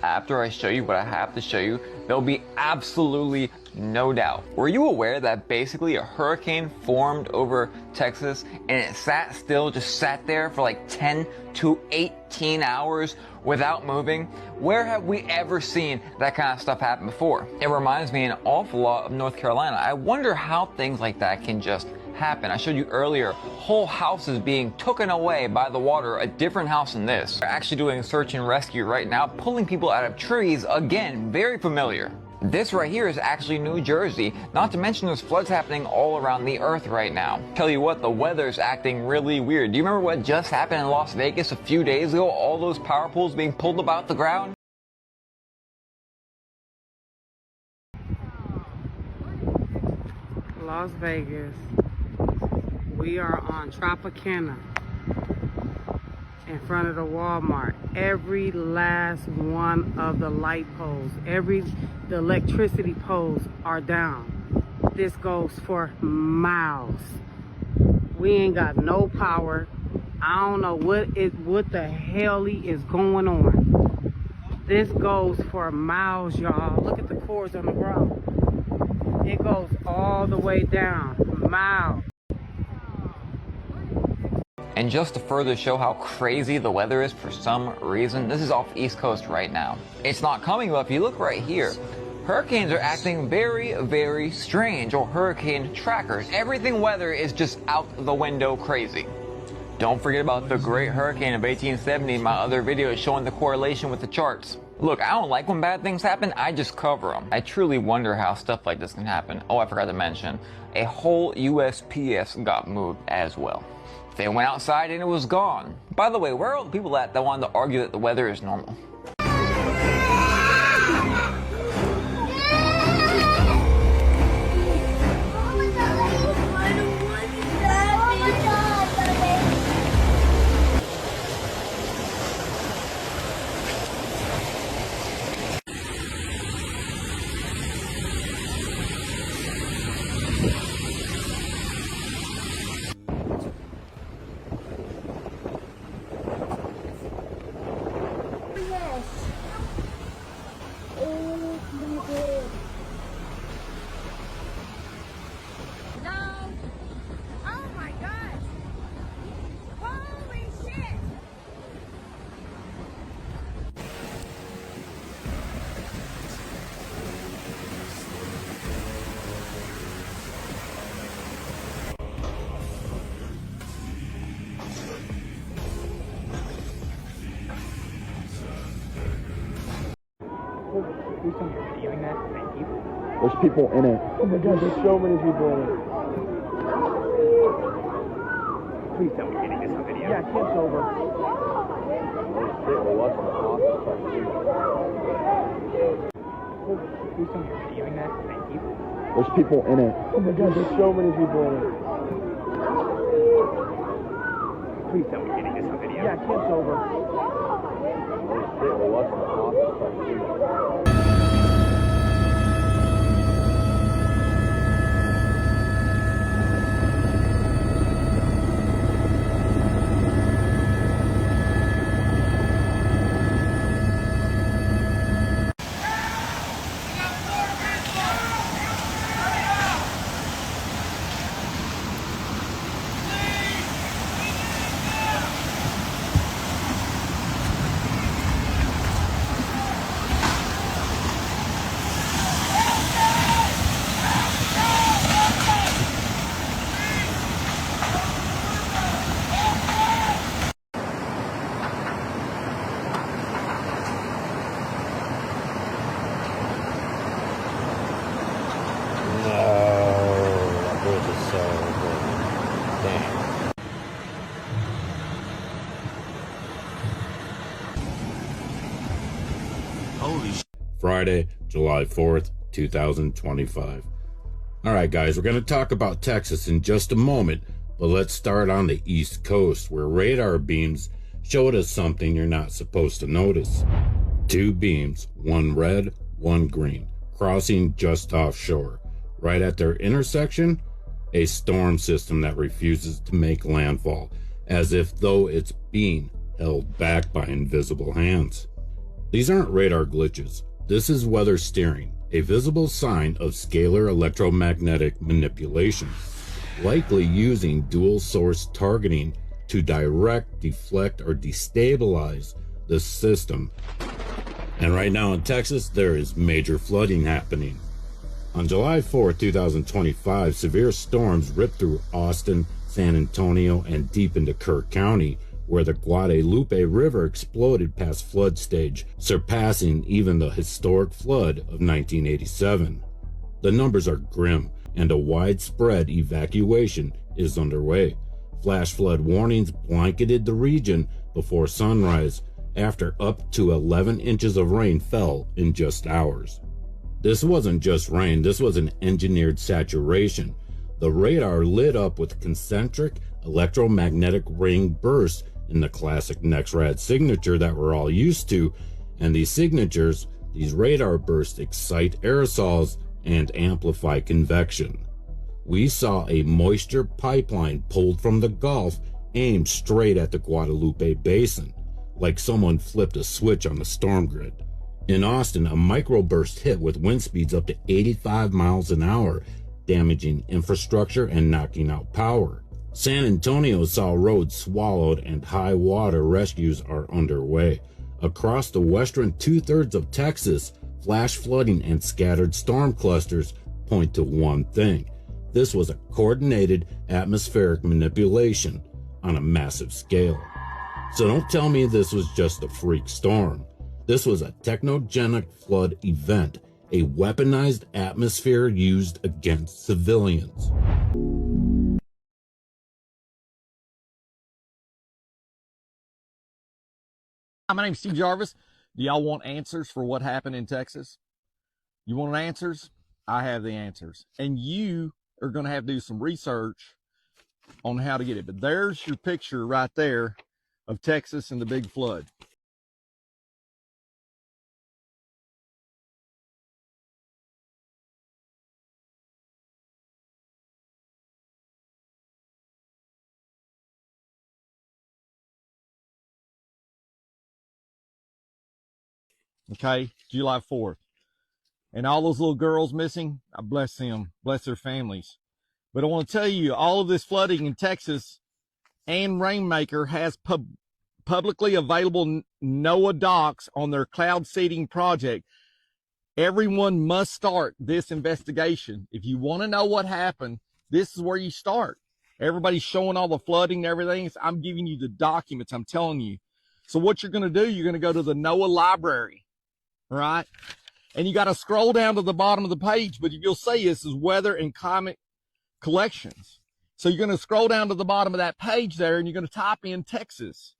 after I show you what I have to show you, there'll be absolutely no doubt. Were you aware that basically a hurricane formed over Texas and it sat still, just sat there for like 10 to 18 hours without moving? Where have we ever seen that kind of stuff happen before? It reminds me an awful lot of North Carolina. I wonder how things like that can just happen. I showed you earlier whole houses being taken away by the water, a different house than this. They're actually doing search and rescue right now, pulling people out of trees. Again, very familiar. This right here is actually New Jersey, not to mention there's floods happening all around the earth right now. Tell you what, the weather's acting really weird. Do you remember what just happened in Las Vegas a few days ago? All those power poles being pulled about the ground? Las Vegas. We are on Tropicana in front of the Walmart. Every last one of the light poles, the electricity poles are down. This goes for miles. We ain't got no power. I don't know what the hell is going on. This goes for miles, y'all. Look at the cords on the ground. It goes all the way down, miles. And just to further show how crazy the weather is for some reason, this is off the East Coast right now. It's not coming, but if you look right here, hurricanes are acting very, very strange, or hurricane trackers. Everything weather is just out the window crazy. Don't forget about the Great Hurricane of 1870, my other video is showing the correlation with the charts. Look, I don't like when bad things happen, I just cover them. I truly wonder how stuff like this can happen. Oh, I forgot to mention, a whole USPS got moved as well. They went outside and it was gone. By the way, where are all the people at that wanted to argue that the weather is normal? There's people in it. Oh my god, there's so many people in it. Please tell me you're getting this on video. Yeah, camp's over. Please tell me you're videoing that. Thank you. There's people in it. Oh my god, there's so many people in it. Please tell me you're getting this on video. Yeah, camp's over. Friday, July 4th, 2025. Alright guys, we're going to talk about Texas in just a moment, but let's start on the East Coast, where radar beams showed us something you're not supposed to notice. Two beams, one red, one green, crossing just offshore. Right at their intersection, a storm system that refuses to make landfall, as if though it's being held back by invisible hands. These aren't radar glitches. This is weather steering, a visible sign of scalar electromagnetic manipulation, likely using dual source targeting to direct, deflect, or destabilize the system. And right now in Texas, there is major flooding happening. On July 4, 2025, severe storms ripped through Austin, San Antonio, and deep into Kirk County, where the Guadalupe River exploded past flood stage, surpassing even the historic flood of 1987. The numbers are grim, and a widespread evacuation is underway. Flash flood warnings blanketed the region before sunrise, after up to 11 inches of rain fell in just hours. This wasn't just rain, this was an engineered saturation. The radar lit up with concentric electromagnetic ring bursts in the classic NEXRAD signature that we're all used to, and these signatures, these radar bursts excite aerosols and amplify convection. We saw a moisture pipeline pulled from the Gulf aimed straight at the Guadalupe Basin, like someone flipped a switch on the storm grid. In Austin, a microburst hit with wind speeds up to 85 miles an hour, damaging infrastructure and knocking out power. San Antonio saw roads swallowed and high water rescues are underway. Across the western two-thirds of Texas, flash flooding and scattered storm clusters point to one thing. This was a coordinated atmospheric manipulation on a massive scale. So don't tell me this was just a freak storm. This was a technogenic flood event, a weaponized atmosphere used against civilians. Hi, my name's Steve Jarvis. Do y'all want answers for what happened in Texas? You want answers? I have the answers. And you are going to have to do some research on how to get it. But there's your picture right there of Texas and the big flood. Okay, July 4th. And all those little girls missing, I bless them, bless their families. But I want to tell you, all of this flooding in Texas and Rainmaker has publicly available NOAA docs on their cloud seeding project. Everyone must start this investigation. If you want to know what happened, this is where you start. Everybody's showing all the flooding and everything. So I'm giving you the documents, I'm telling you. So what you're going to do, you're going to go to the NOAA library. Right? And you got to scroll down to the bottom of the page, but you'll see this is weather and climate collections. So you're going to scroll down to the bottom of that page there, and you're going to type in Texas.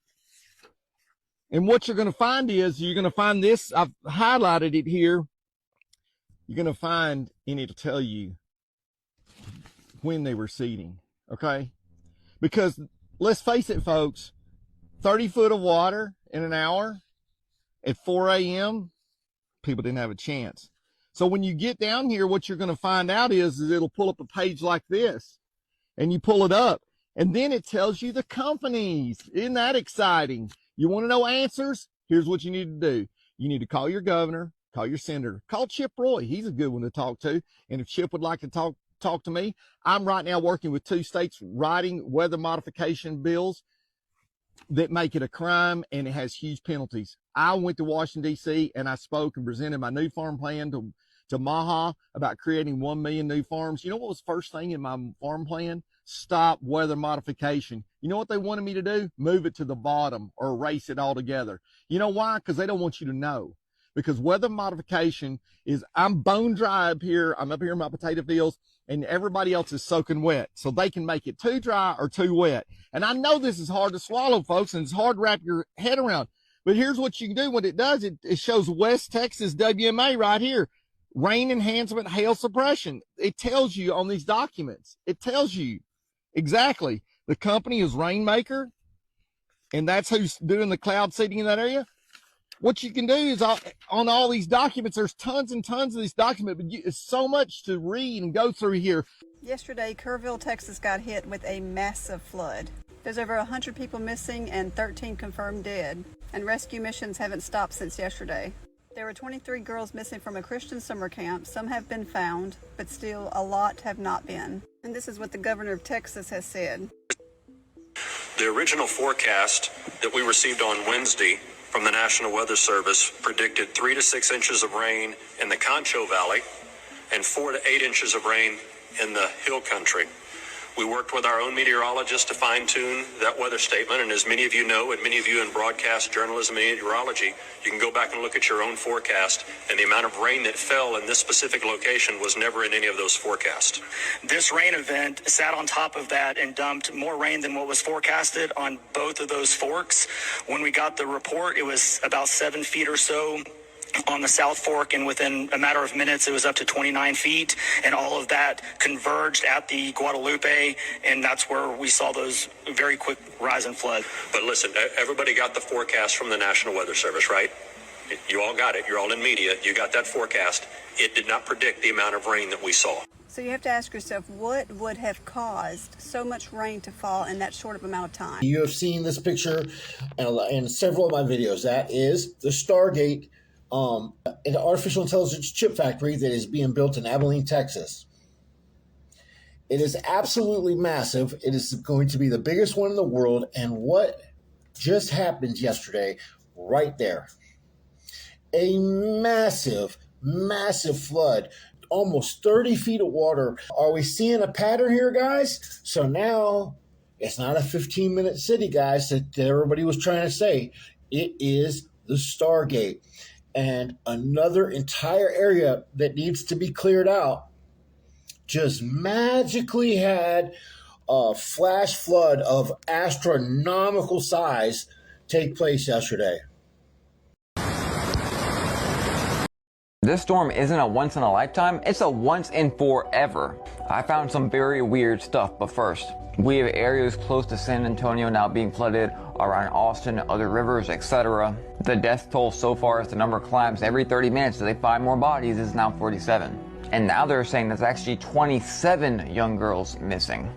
And what you're going to find is, you're going to find this, I've highlighted it here. You're going to find, and it'll tell you when they were seeding, okay? Because let's face it, folks, 30 foot of water in an hour at 4 a.m., people didn't have a chance. So when you get down here, what you're going to find out is it'll pull up a page like this, and you pull it up, and then it tells you the companies. Isn't that exciting? You want to know answers? Here's what you need to do. You need to call your governor, call your senator, call Chip Roy. He's a good one to talk to. And if Chip would like to talk to me, I'm right now working with 2 states writing weather modification bills that make it a crime, and it has huge penalties. I went to Washington, D.C., and I spoke and presented my new farm plan to Maha about creating 1 million new farms. You know what was the first thing in my farm plan? Stop weather modification. You know what they wanted me to do? Move it to the bottom or erase it altogether. You know why? Because they don't want you to know. Because weather modification is, I'm bone dry up here. I'm up here in my potato fields, and everybody else is soaking wet. So they can make it too dry or too wet. And I know this is hard to swallow, folks, and it's hard to wrap your head around. But here's what you can do. What it does, it shows West Texas WMA right here. Rain enhancement, hail suppression. It tells you on these documents. It tells you exactly. The company is Rainmaker, and that's who's doing the cloud seeding in that area. What you can do is on all these documents, there's tons and tons of these documents, but it's so much to read and go through here. Yesterday, Kerrville, Texas got hit with a massive flood. There's over 100 people missing and 13 confirmed dead. and rescue missions haven't stopped since yesterday. There were 23 girls missing from a Christian summer camp. Some have been found, but still a lot have not been. And this is what the governor of Texas has said. The original forecast that we received on Wednesday from the National Weather Service predicted 3 to 6 inches of rain in the Concho Valley and 4 to 8 inches of rain in the hill country. We worked with our own meteorologists to fine-tune that weather statement, and as many of you know, and many of you in broadcast journalism and meteorology, you can go back and look at your own forecast, and the amount of rain that fell in this specific location was never in any of those forecasts. This rain event sat on top of that and dumped more rain than what was forecasted on both of those forks. When we got the report, it was about 7 feet or so on the South Fork, and within a matter of minutes it was up to 29 feet, and all of that converged at the Guadalupe, and that's where we saw those very quick rise in flood. But listen, everybody got the forecast from the National Weather Service, right? You all got it. You're all in media. You got that forecast. It did not predict the amount of rain that we saw. So you have to ask yourself, what would have caused so much rain to fall in that short of amount of time? You have seen this picture in several of my videos. That is the Stargate, an artificial intelligence chip factory that is being built in Abilene, Texas. It is absolutely massive. It is going to be the biggest one in the world. And what just happened yesterday, right there, a massive, massive flood, almost 30 feet of water. Are we seeing a pattern here, guys? So now it's not a 15-minute city, guys, that everybody was trying to say. It is the Stargate. And another entire area that needs to be cleared out just magically had a flash flood of astronomical size take place yesterday. This storm isn't a once in a lifetime, it's a once in forever. I found some very weird stuff, but first, we have areas close to San Antonio now being flooded, around Austin, other rivers, etc. The death toll so far, as the number climbs every 30 minutes as they find more bodies, is now 47. And now they're saying there's actually 27 young girls missing.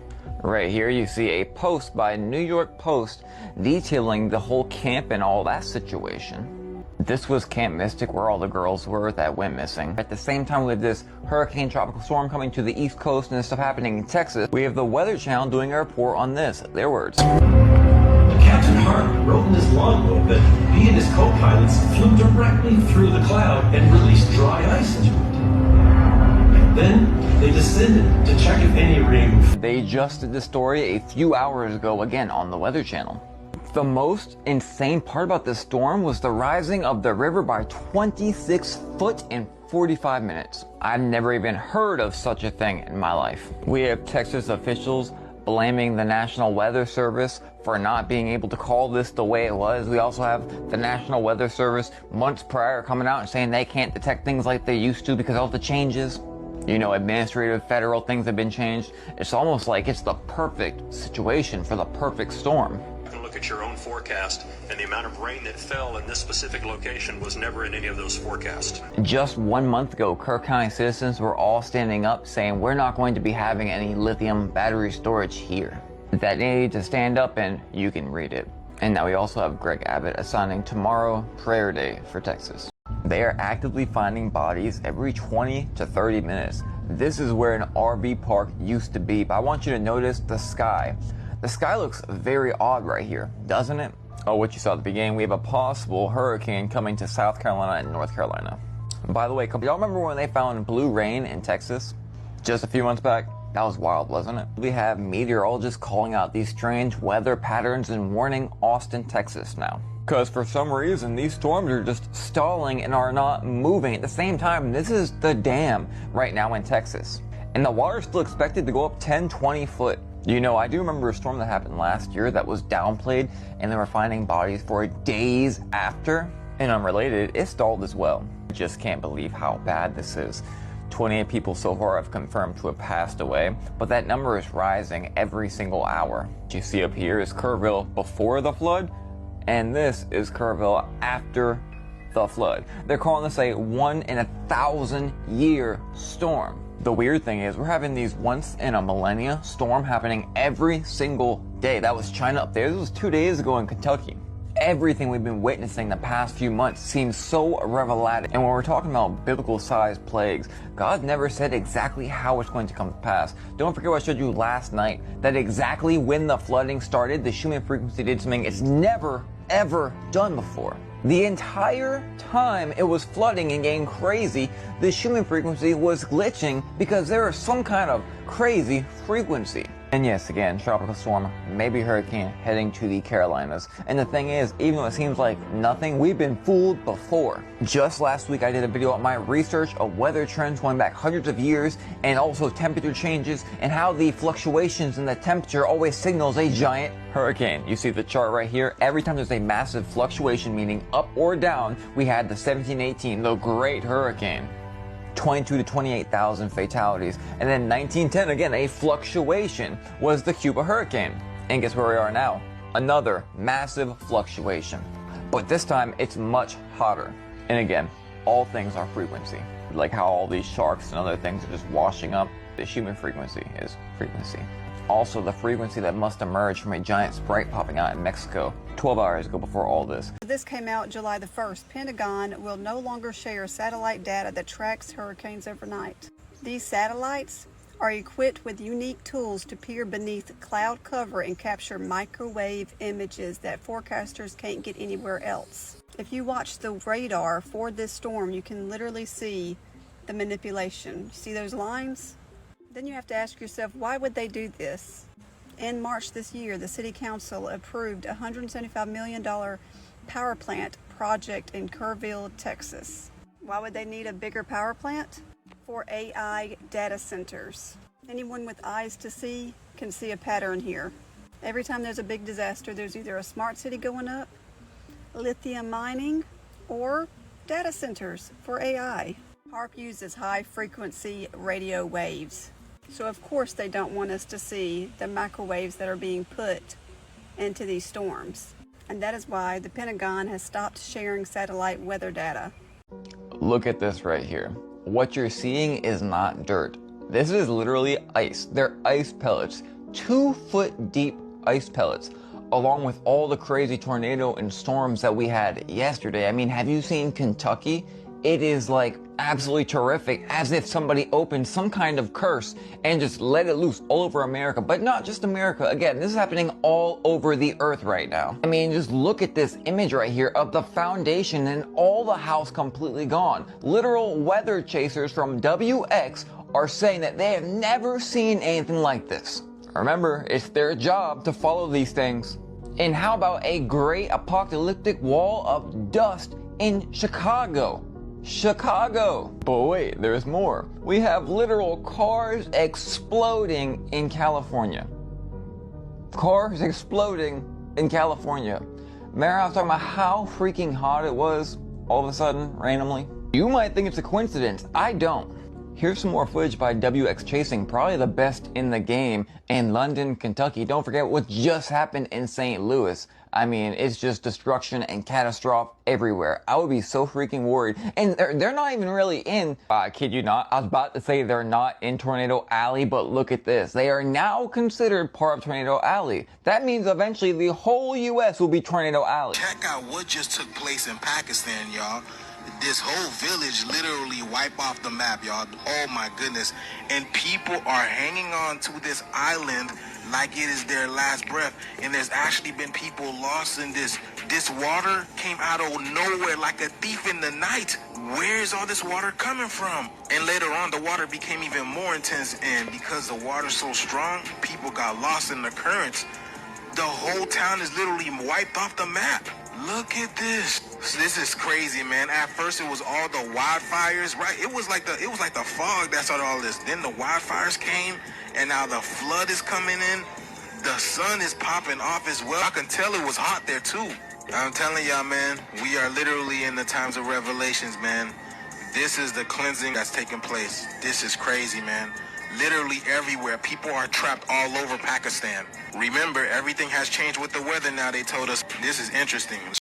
Right here you see a post by New York Post detailing the whole camp and all that situation. This was Camp Mystic, where all the girls were that went missing. At the same time, we have this hurricane tropical storm coming to the East Coast and this stuff happening in Texas. We have the Weather Channel doing a report on this. Their words. Captain Hart wrote in his logbook that he and his co-pilots flew directly through the cloud and released dry ice into it. Then they descended to check if any rain. They just did this story a few hours ago, again on the Weather Channel. The most insane part about this storm was the rising of the river by 26 foot in 45 minutes. I've never even heard of such a thing in my life. We have Texas officials blaming the National Weather Service for not being able to call this the way it was. We also have the National Weather Service months prior coming out and saying they can't detect things like they used to because of all the changes. You know, administrative, federal things have been changed. It's almost like it's the perfect situation for the perfect storm. Look at your own forecast, and the amount of rain that fell in this specific location was never in any of those forecasts. Just 1 month ago, Kirk County citizens were all standing up saying we're not going to be having any lithium battery storage here. That needed to stand up, and you can read it. And now we also have Greg Abbott assigning tomorrow prayer day for Texas. They are actively finding bodies every 20 to 30 minutes. This is where an RV park used to be, but I want you to notice the sky. The sky looks very odd right here, doesn't it? Oh, what you saw at the beginning, we have a possible hurricane coming to South Carolina and North Carolina. By the way, y'all remember when they found blue rain in Texas just a few months back? That was wild, wasn't it? We have meteorologists calling out these strange weather patterns and warning Austin, Texas now. Because for some reason, these storms are just stalling and are not moving. At the same time, this is the dam right now in Texas. And the water is still expected to go up 10, 20 foot. You know, I do remember a storm that happened last year that was downplayed and they were finding bodies for days after. And unrelated, it stalled as well. I just can't believe how bad this is. 28 people so far have confirmed to have passed away, but that number is rising every single hour. What you see up here is Kerrville before the flood, and this is Kerrville after the flood. They're calling this a 1 in 1,000 year storm. The weird thing is we're having these once in a millennia storm happening every single day. That was China up there. This was 2 days ago in Kentucky. Everything we've been witnessing the past few months seems so revelative. And when we're talking about biblical-sized plagues, God never said exactly how it's going to come to pass. Don't forget what I showed you last night, that exactly when the flooding started, the Schumann frequency did something it's never, ever done before. The entire time it was flooding and getting crazy, the Schumann frequency was glitching because there was some kind of crazy frequency. And yes, again, tropical storm, maybe hurricane heading to the Carolinas. And the thing is, even though it seems like nothing, we've been fooled before. Just last week I did a video on my research of weather trends going back hundreds of years, and also temperature changes, and how the fluctuations in the temperature always signals a giant hurricane. You see the chart right here. Every time there's a massive fluctuation, meaning up or down, we had the 1718, the Great Hurricane. 22 to 28,000 fatalities. And then 1910, again, a fluctuation, was the Cuba hurricane. And guess where we are now? Another massive fluctuation. But this time, it's much hotter. And again, all things are frequency. Like how all these sharks and other things are just washing up. The Schumann frequency is frequency. Also, the frequency that must emerge from a giant Sprite popping out in Mexico 12 hours ago before all this. This came out July the 1st. Pentagon will no longer share satellite data that tracks hurricanes overnight. These satellites are equipped with unique tools to peer beneath cloud cover and capture microwave images that forecasters can't get anywhere else. If you watch the radar for this storm, you can literally see the manipulation. See those lines? Then you have to ask yourself, why would they do this? In March this year, the City Council approved a $175 million power plant project in Kerrville, Texas. Why would they need a bigger power plant? For AI data centers. Anyone with eyes to see can see a pattern here. Every time there's a big disaster, there's either a smart city going up, lithium mining, or data centers for AI. HAARP uses high-frequency radio waves. So of course they don't want us to see the microwaves that are being put into these storms. And that is why the Pentagon has stopped sharing satellite weather data. Look at this right here. What you're seeing is not dirt. This is literally ice. They're ice pellets. 2-foot deep ice pellets. Along with all the crazy tornado and storms that we had yesterday. I mean, have you seen Kentucky? It is like absolutely terrific, as if somebody opened some kind of curse and just let it loose all over America. But not just America. Again, this is happening all over the earth right now. I mean, just look at this image right here of the foundation and all the house completely gone. Literal weather chasers from WX are saying that they have never seen anything like this. Remember, it's their job to follow these things. And how about a great apocalyptic wall of dust in Chicago? But wait, there's more. We have literal cars exploding in California. Cars exploding in California. Remember I was talking about how freaking hot it was all of a sudden, randomly? You might think it's a coincidence. I don't. Here's some more footage by WX Chasing, probably the best in the game, in London, Kentucky. Don't forget what just happened in St. Louis. I mean, it's just destruction and catastrophe everywhere. I would be so freaking worried. And they're not even really in, I kid you not, I was about to say they're not in Tornado Alley, but look at this. They are now considered part of Tornado Alley. That means eventually the whole U.S. will be Tornado Alley. Check out what just took place in Pakistan, y'all. This whole village literally wiped off the map, y'all. Oh my goodness. And people are hanging on to this island like it is their last breath. And there's actually been people lost in this. This water came out of nowhere like a thief in the night. Where is all this water coming from? And later on, the water became even more intense. And because the water's so strong, people got lost in the currents. The whole town is literally wiped off the map. Look at this. This is crazy, man. At first it was all the wildfires, right? It was like the fog that started all this. Then the wildfires came, and now the flood is coming in. The sun is popping off as well. I can tell it was hot there too. I'm telling y'all, man, we are literally in the times of revelations, man. This is the cleansing that's taking place. This is crazy, man. Literally everywhere. People are trapped all over Pakistan. Remember, everything has changed with the weather now, they told us. This is interesting.